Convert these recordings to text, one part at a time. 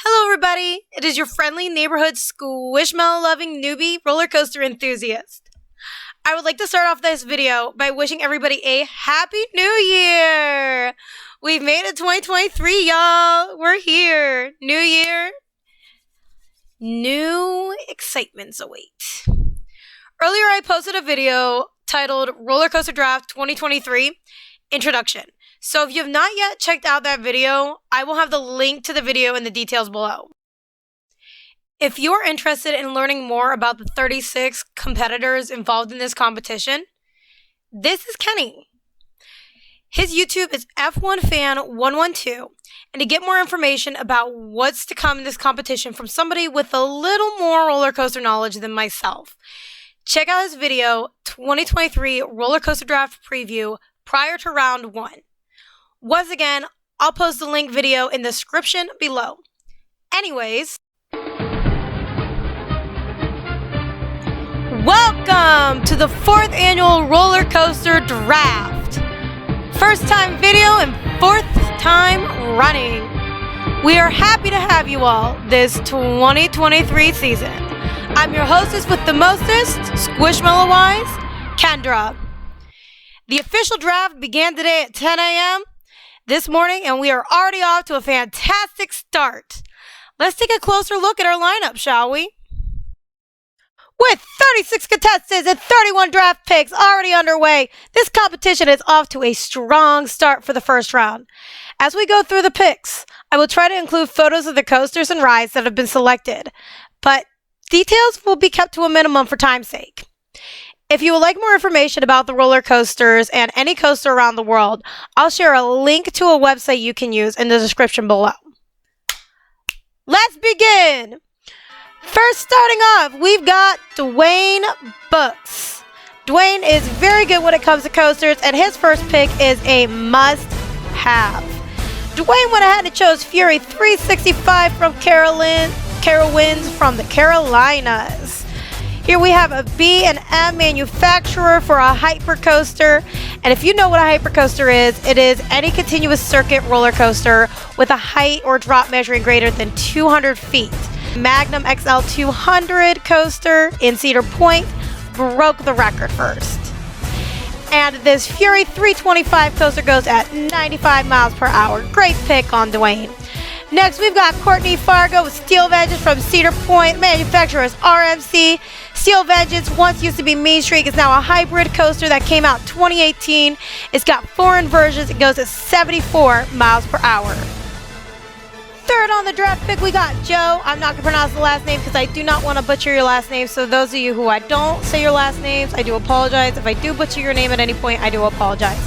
Hello, everybody. It is your friendly neighborhood squishmallow-loving newbie roller coaster enthusiast. I would like to start off this video by wishing everybody a Happy New Year! We've made it 2023, y'all. We're here. New year, new excitements await. Earlier, I posted a video titled Roller Coaster Draft 2023 Introduction. So if you have not yet checked out that video, I will have the link to the video in the details below. If you're interested in learning more about the 36 competitors involved in this competition, this is Kenny. His YouTube is F1Fan112, and to get more information about what's to come in this competition from somebody with a little more roller coaster knowledge than myself, check out his video, 2023 Roller Coaster Draft Preview prior to round 1. Once again, I'll post the link video in the description below. Anyways, welcome to the 4th annual Roller Coaster Draft. First time video and 4th time running. We are happy to have you all this 2023 season. I'm your hostess with the mostest, Squishmallow-wise, Kendra. The official draft began today at 10 a.m. this morning, and we are already off to a fantastic start. Let's take a closer look at our lineup, shall we? With 36 contestants and 31 draft picks already underway, this competition is off to a strong start for the first round. As we go through the picks, I will try to include photos of the coasters and rides that have been selected, but details will be kept to a minimum for time's sake. If you would like more information about the roller coasters and any coaster around the world, I'll share a link to a website you can use in the description below. Let's begin! First, starting off, we've got Dwayne Books. Dwayne is very good when it comes to coasters, and his first pick is a must-have. Dwayne went ahead and chose Fury 365 from Carowinds from the Carolinas. Here we have a B&M manufacturer for a hypercoaster. And if you know what a hypercoaster is, it is any continuous circuit roller coaster with a height or drop measuring greater than 200 feet. Magnum XL 200 coaster in Cedar Point broke the record first. And this Fury 325 coaster goes at 95 miles per hour. Great pick on Dwayne. Next, we've got Courtney Fargo with Steel Vengeance from Cedar Point. Manufacturer is RMC. Steel Vengeance once used to be Mean Streak. It's now a hybrid coaster that came out in 2018. It's got 4 inversions. It goes at 74 miles per hour. Third on the draft pick, we got Joe. I'm not going to pronounce the last name because I do not want to butcher your last name. So those of you who I don't say your last names, I do apologize. If I do butcher your name at any point, I do apologize.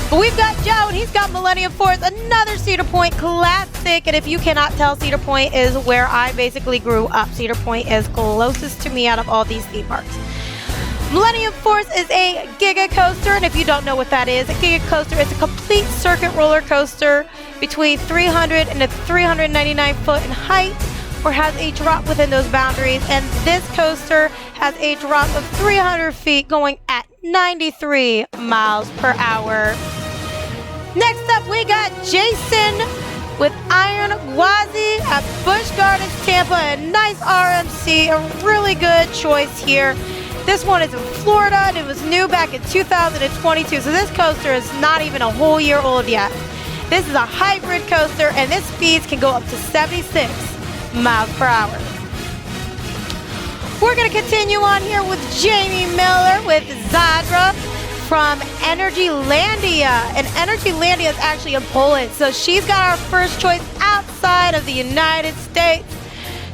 But we've got Joe, and he's got Millennium Force, another Cedar Point classic. And if you cannot tell, Cedar Point is where I basically grew up. Cedar Point is closest to me out of all these theme parks. Millennium Force is a Giga Coaster, and if you don't know what that is, a Giga Coaster is a complete circuit roller coaster between 300 and 399 foot in height, or has a drop within those boundaries. And this coaster has a drop of 300 feet going at 93 miles per hour. Next up, we got Jason with Iron Gwazi at Busch Gardens, Tampa. A nice RMC, a really good choice here. This one is in Florida, and it was new back in 2022, so this coaster is not even a whole year old yet. This is a hybrid coaster, and its speeds can go up to 76 miles per hour. We're going to continue on here with Jamie Miller with Zadra from Energylandia. And Energylandia is actually in Poland, so she's got our first choice outside of the United States.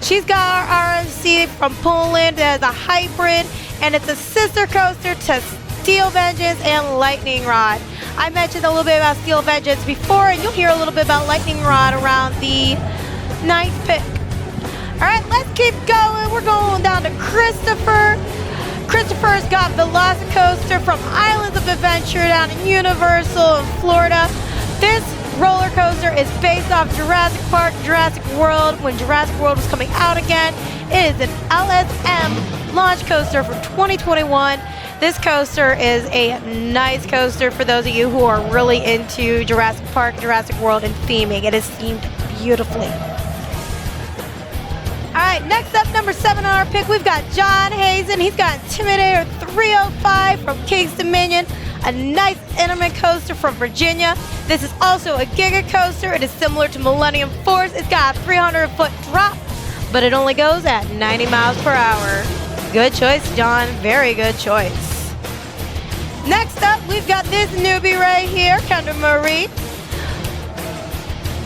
She's got our RMC from Poland as a hybrid, and it's a sister coaster to Steel Vengeance and Lightning Rod. I mentioned a little bit about Steel Vengeance before, and you'll hear a little bit about Lightning Rod around the 9th pick. Alright, let's keep going. We're going down to Christopher. Christopher's got Velocicoaster from Islands of Adventure down in Universal in Florida. This roller coaster is based off Jurassic Park, Jurassic World, when Jurassic World was coming out again. It is an LSM launch coaster for 2021. This coaster is a nice coaster for those of you who are really into Jurassic Park, Jurassic World, and theming. It is themed beautifully. right, next up, number 7 on our pick, we've got John Hazen. He's got Intimidator 305 from King's Dominion, a nice intimate coaster from Virginia. This is also a Giga coaster. It is similar to Millennium Force. It's got a 300-foot drop, but it only goes at 90 miles per hour. Good choice, John. Very good choice. Next up, we've got this newbie right here, Kendra Marie.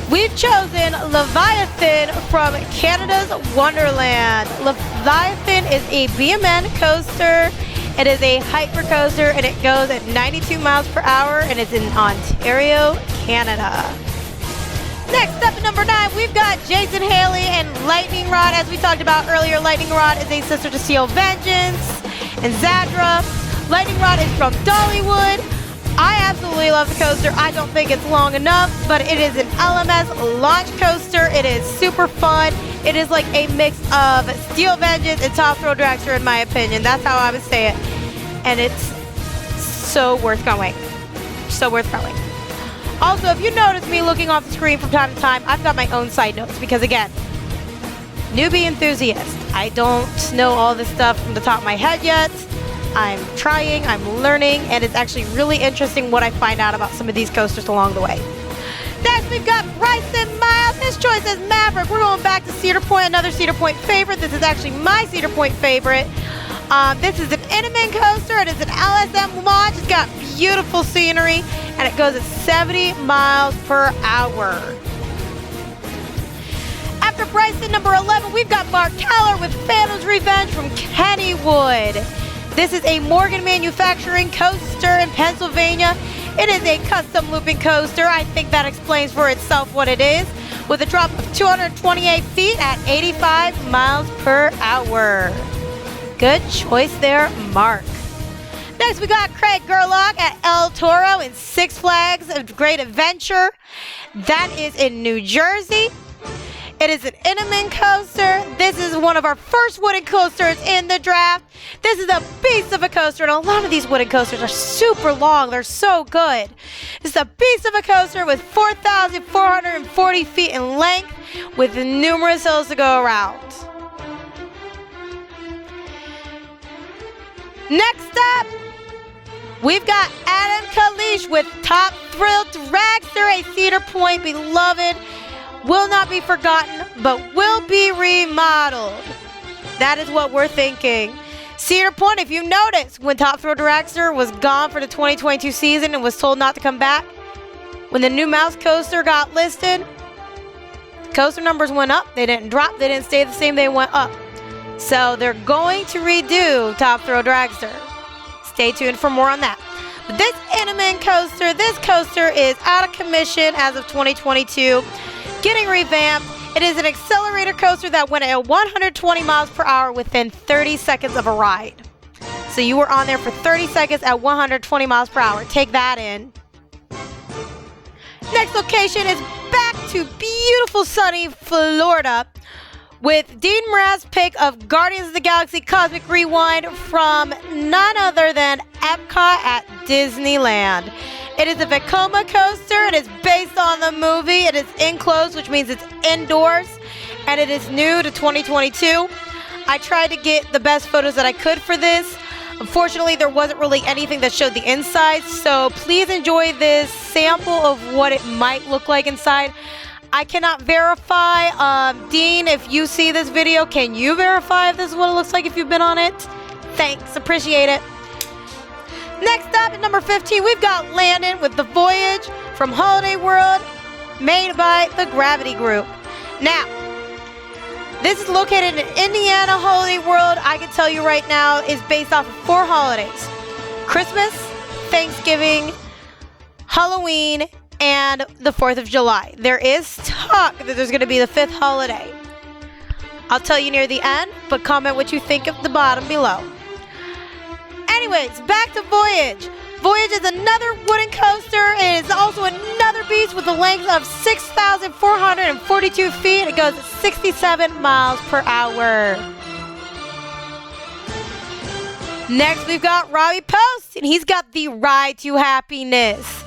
We've chosen Leviathan from Canada's Wonderland. Leviathan is a BMN coaster. It is a hyper coaster and it goes at 92 miles per hour and it's in Ontario, Canada. Next up at number 9, we've got Jason Haley and Lightning Rod. As we talked about earlier, Lightning Rod is a sister to Steel Vengeance and Zadra. Lightning Rod is from Dollywood. I absolutely love the coaster. I don't think it's long enough, but it is an LMS launch coaster. It is super fun. It is like a mix of Steel Vengeance and Top Thrill Dragster, in my opinion. That's how I would say it. And it's so worth going. So worth going. Also, if you notice me looking off the screen from time to time, I've got my own side notes because, again, newbie enthusiast. I don't know all this stuff from the top of my head yet. I'm trying, I'm learning, and it's actually really interesting what I find out about some of these coasters along the way. Next, we've got Bryson Miles. His choice is Maverick. We're going back to Cedar Point, another Cedar Point favorite. This is actually my Cedar Point favorite. This is an Intamin coaster. It is an LSM launch. It's got beautiful scenery, and it goes at 70 miles per hour. After Bryson, number 11, we've got Mark Keller with Phantom's Revenge from Kennywood. This is a Morgan Manufacturing coaster in Pennsylvania. It is a custom looping coaster. I think that explains for itself what it is. With a drop of 228 feet at 85 miles per hour. Good choice there, Mark. Next, we got Craig Gerlach at El Toro in Six Flags of Great Adventure. That is in New Jersey. It is an Intamin coaster. This is one of our first wooden coasters in the draft. This is a beast of a coaster, and a lot of these wooden coasters are super long. They're so good. It's a beast of a coaster with 4,440 feet in length with numerous hills to go around. Next up, we've got Adam Kalish with Top Thrill Dragster, a Cedar Point beloved. Will not be forgotten, but will be remodeled. That is what we're thinking. Cedar Point, if you noticed, when Top Thrill Dragster was gone for the 2022 season and was told not to come back, when the new Mouse coaster got listed, coaster numbers went up. They didn't drop. They didn't stay the same. They went up. So they're going to redo Top Thrill Dragster. Stay tuned for more on that. But this Intamin coaster, this coaster is out of commission as of 2022. Getting revamped. It is an accelerator coaster that went at 120 miles per hour within 30 seconds of a ride. So you were on there for 30 seconds at 120 miles per hour. Take that in. Next location is back to beautiful sunny Florida with Dean Moraz's pick of Guardians of the Galaxy Cosmic Rewind from none other than Epcot at Disneyland. It is a Vekoma coaster. It is based on the movie. It is enclosed, which means it's indoors, and it is new to 2022. I tried to get the best photos that I could for this. Unfortunately, there wasn't really anything that showed the inside, so please enjoy this sample of what it might look like inside. I cannot verify. Dean, if you see this video, can you verify if this is what it looks like if you've been on it? Thanks. Appreciate it. Next up at number 15, we've got Landon with The Voyage from Holiday World, made by the Gravity Group. Now, this is located in Indiana. Holiday World, I can tell you right now, is based off of 4 holidays. Christmas, Thanksgiving, Halloween, and the 4th of July. There is talk that there's going to be the 5th holiday. I'll tell you near the end, but comment what you think at the bottom below. Anyways, back to Voyage. Voyage is another wooden coaster. It is also another beast with a length of 6,442 feet. It goes at 67 miles per hour. Next, we've got Robbie Post, and he's got the Ride to Happiness.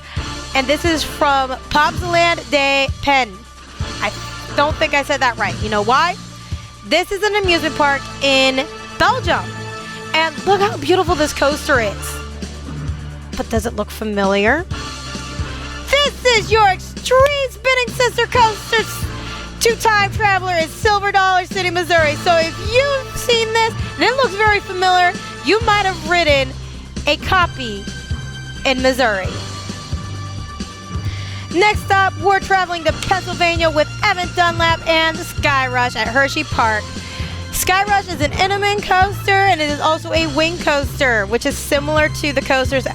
And this is from Popsland de Pen. I don't think I said that right. You know why? This is an amusement park in Belgium. And look how beautiful this coaster is. But does it look familiar? This is your extreme spinning sister coaster to time traveler in Silver Dollar City, Missouri. So if you've seen this and it looks very familiar, you might have ridden a copy in Missouri. Next up, we're traveling to Pennsylvania with Evan Dunlap and the Sky Rush at Hershey Park. Sky Rush is an Intamin coaster, and it is also a wing coaster, which is similar to the coasters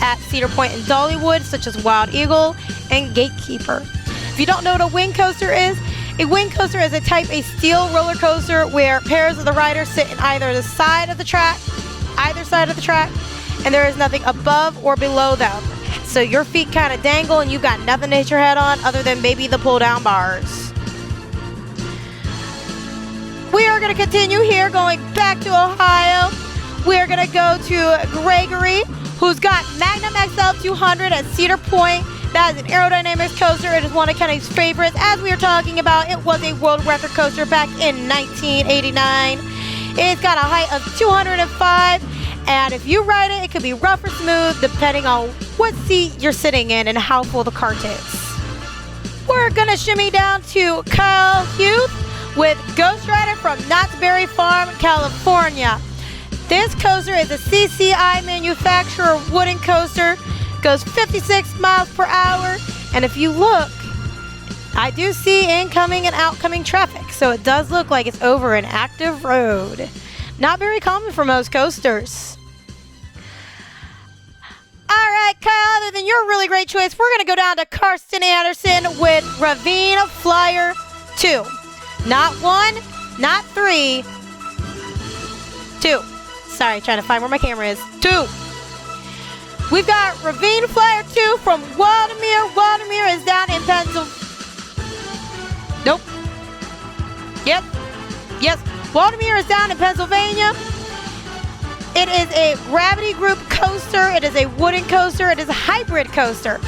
at Cedar Point and Dollywood, such as Wild Eagle and Gatekeeper. If you don't know what a wing coaster is a type of steel roller coaster where pairs of the riders sit in either side of the track, and there is nothing above or below them. So your feet kind of dangle and you've got nothing to hit your head on other than maybe the pull down bars. We are going to continue here, going back to Ohio. We are going to go to Gregory, who's got Magnum XL 200 at Cedar Point. That is an aerodynamics coaster. It is one of Kenny's favorites. As we were talking about, it was a world record coaster back in 1989. It's got a height of 205. And if you ride it, it could be rough or smooth depending on what seat you're sitting in and how full the cart is. We're gonna shimmy down to Kyle Hughes with Ghost Rider from Knott's Berry Farm, California. This coaster is a CCI manufacturer wooden coaster, goes 56 miles per hour, and if you look, I do see incoming and outgoing traffic, so it does look like it's over an active road. Not very common for most coasters. Alright, Kyle, other than your really great choice, we're going to go down to Karsten Anderson with Ravine Flyer 2. Not 1, not 3, 2. Sorry, trying to find where my camera is. 2. We've got Ravine Flyer 2 from Waldameer. Waldameer is down in Pennsylvania. Nope. Yep. Yes. Waldameer is down in Pennsylvania. It is a gravity group coaster. It is a wooden coaster. It is a hybrid coaster.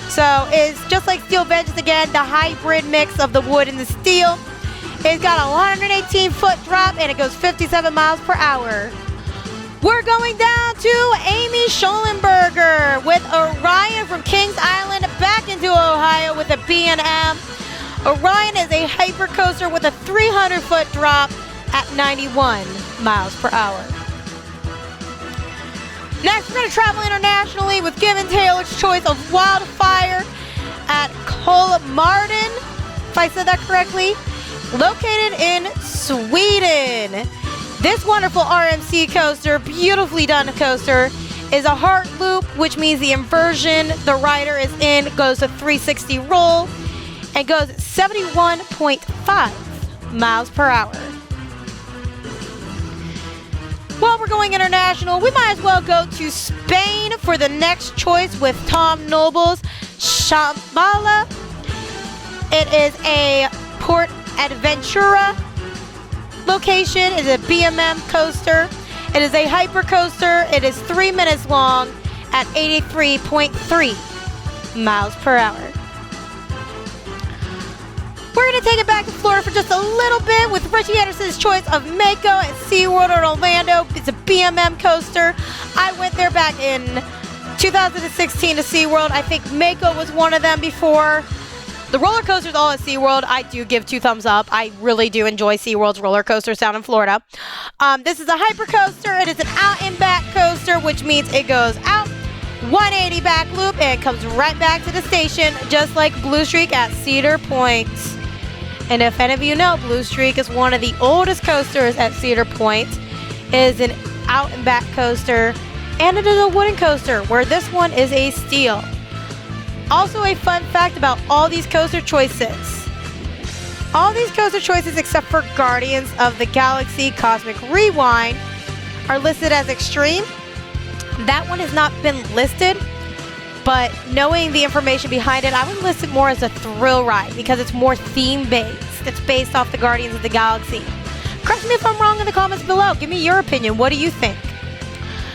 So it's just like Steel Vengeance again, the hybrid mix of the wood and the steel. It's got a 118-foot drop and it goes 57 miles per hour. We're going down to Amy Schollenberger with Orion from Kings Island back into Ohio with a B&M. Orion is a hyper coaster with a 300-foot drop at 91 miles per hour. Next, we're going to travel internationally with Given Taylor's choice of Wildfire at Kolmarden, if I said that correctly, located in Sweden. This wonderful RMC coaster, beautifully done coaster, is a heart loop, which means the inversion the rider is in goes a 360 roll and goes 71.5 miles per hour. While we're going international, we might as well go to Spain for the next choice with Tom Noble's Shambhala. It is a Port Aventura location. It is a BMM coaster. It is a hyper coaster. It is 3 minutes long at 83.3 miles per hour. We're going to take it back to Florida for just a little bit with Richie Anderson's choice of Mako at SeaWorld in Orlando. It's a BMM coaster. I went there back in 2016 to SeaWorld. I think Mako was one of them before. The roller coasters all at SeaWorld, I do give 2 thumbs up. I really do enjoy SeaWorld's roller coasters down in Florida. This is a hyper coaster. It is an out and back coaster, which means it goes out 180 back loop and it comes right back to the station, just like Blue Streak at Cedar Point. And if any of you know, Blue Streak is one of the oldest coasters at Cedar Point. It is an out and back coaster, and it is a wooden coaster, where this one is a steel. Also, a fun fact about all these coaster choices. All these coaster choices, except for Guardians of the Galaxy Cosmic Rewind, are listed as extreme. That one has not been listed, but knowing the information behind it, I would list it more as a thrill ride because it's more theme-based. It's based off the Guardians of the Galaxy. Correct me if I'm wrong in the comments below. Give me your opinion. What do you think?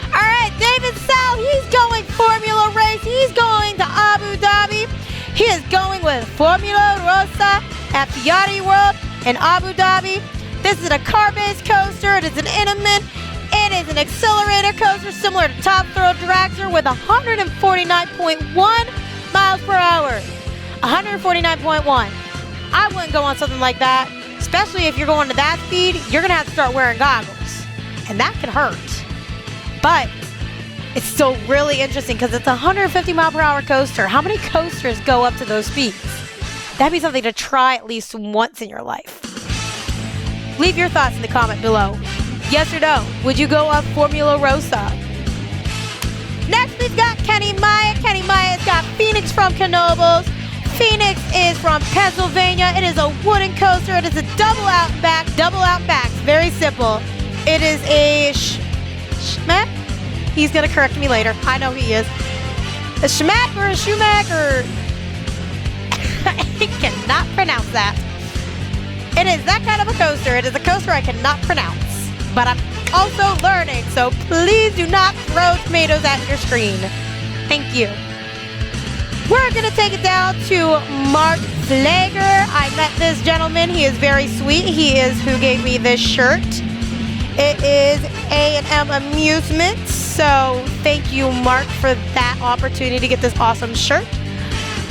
All right, David Sal, he's going Formula Race. He's going to Abu Dhabi. He is going with Formula Rossa at Fiat World in Abu Dhabi. This is a car-based coaster. It is an Intamin. It is an accelerator coaster similar to Top Thrill Dragster with 149.1 miles per hour. 149.1. I wouldn't go on something like that, especially if you're going to that speed. You're going to have to start wearing goggles, and that can hurt. But it's still really interesting because it's a 150 mile per hour coaster. How many coasters go up to those speeds? That'd be something to try at least once in your life. Leave your thoughts in the comment below. Yes or no? Would you go up Formula Rosa? Next, we've got Kenny Maya. Kenny Maya's got Phoenix from Knoebels. Phoenix is from Pennsylvania. It is a wooden coaster. It is a double out and back. Double out and back. Very simple. It is a Schmack. He's going to correct me later. I know he is. A Schmack or a Schumacher. I cannot pronounce that. It is that kind of a coaster. It is a coaster I cannot pronounce. But I'm also learning, so please do not throw tomatoes at your screen. Thank you. We're going to take it down to Mark Flager. I met this gentleman. He is very sweet. He is who gave me this shirt. It is A&M Amusements. So thank you, Mark, for that opportunity to get this awesome shirt.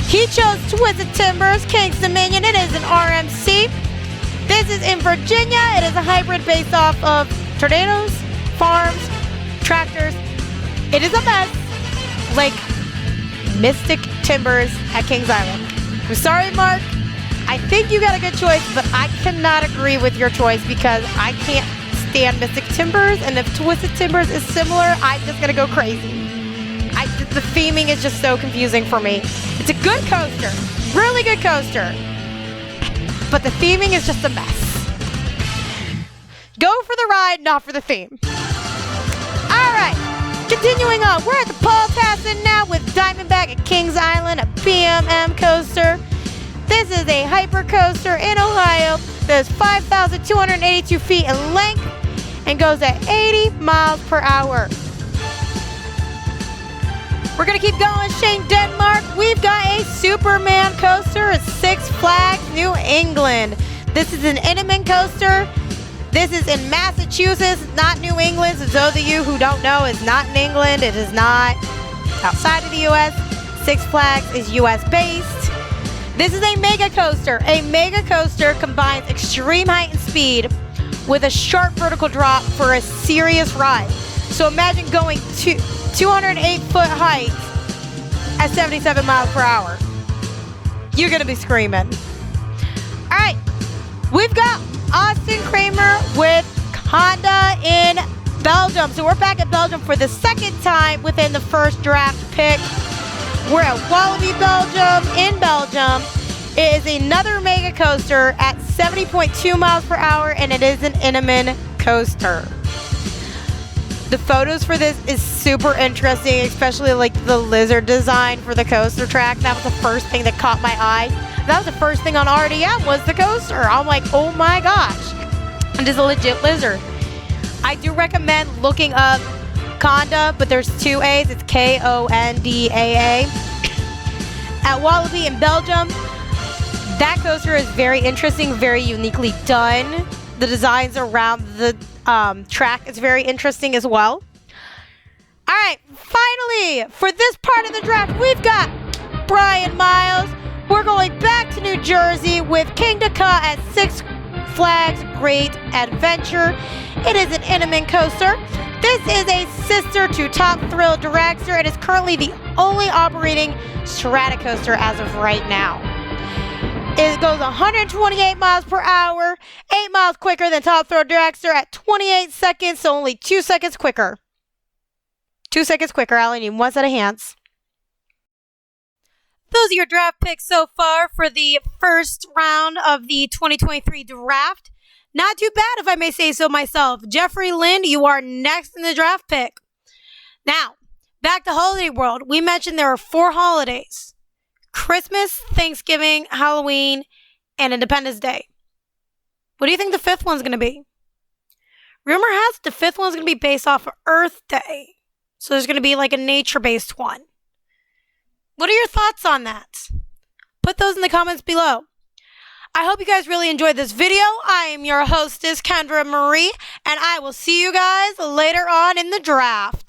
He chose Twisted Timbers, King's Dominion. It is an RMC. This is in Virginia. It is a hybrid based off of tornadoes, farms, tractors. It is a mess, like Mystic Timbers at Kings Island. I'm sorry, Mark. I think you got a good choice, but I cannot agree with your choice because I can't stand Mystic Timbers, and if Twisted Timbers is similar, I'm just gonna go crazy. The theming is just so confusing for me. It's a good coaster, really good coaster, but the theming is just a mess. Go for the ride, not for the theme. All right, continuing on, we're at the Paul Tassin now with Diamondback at Kings Island, a BMM coaster. This is a hyper coaster in Ohio that's 5,282 feet in length and goes at 80 miles per hour. We're gonna keep going. Shane, Denmark. We've got a Superman coaster at Six Flags, New England. This is an Intamin coaster. This is in Massachusetts, not New England. So those of you who don't know, it's not in England. It is not outside of the U.S. Six Flags is U.S. based. This is a mega coaster. A mega coaster combines extreme height and speed with a sharp vertical drop for a serious ride. So imagine going to 208-foot height at 77 miles per hour. You're gonna be screaming. All right, we've got Austin Kramer with Honda in Belgium. So we're back at Belgium for the second time within the first draft pick. We're at Wallaby, Belgium, in Belgium. It is another mega coaster at 70.2 miles per hour, and it is an Intamin coaster. The photos for this is super interesting, especially like the lizard design for the coaster track. That was the first thing that caught my eye. That was the first thing on RDM was the coaster. I'm like, oh my gosh. It is a legit lizard. I do recommend looking up Conda, but there's two A's. It's Kondaa. At Wallaby in Belgium, that coaster is very interesting, very uniquely done. The designs around the track is very interesting as well. All right, finally, for this part of the draft, we've got Brian Miles. We're going back to New Jersey with King Dakar at Six Flags Great Adventure. It is an Intamin coaster. This is a sister to Top Thrill Dragster. It is currently the only operating strata coaster as of right now. It goes 128 miles per hour, 8 miles quicker than Top Thrill Dragster at 28 seconds, so only 2 seconds quicker. 2 seconds quicker. I only need one set of hands. Those are your draft picks so far for the first round of the 2023 draft. Not too bad, if I may say so myself. Jeffrey Lind, you are next in the draft pick. Now, back to Holiday World. We mentioned there are 4 holidays. Christmas, Thanksgiving, Halloween, and Independence Day. What do you think the 5th one's going to be? Rumor has it the 5th one's going to be based off of Earth Day. So there's going to be like a nature-based one. What are your thoughts on that? Put those in the comments below. I hope you guys really enjoyed this video. I am your hostess, Kendra Marie, and I will see you guys later on in the draft.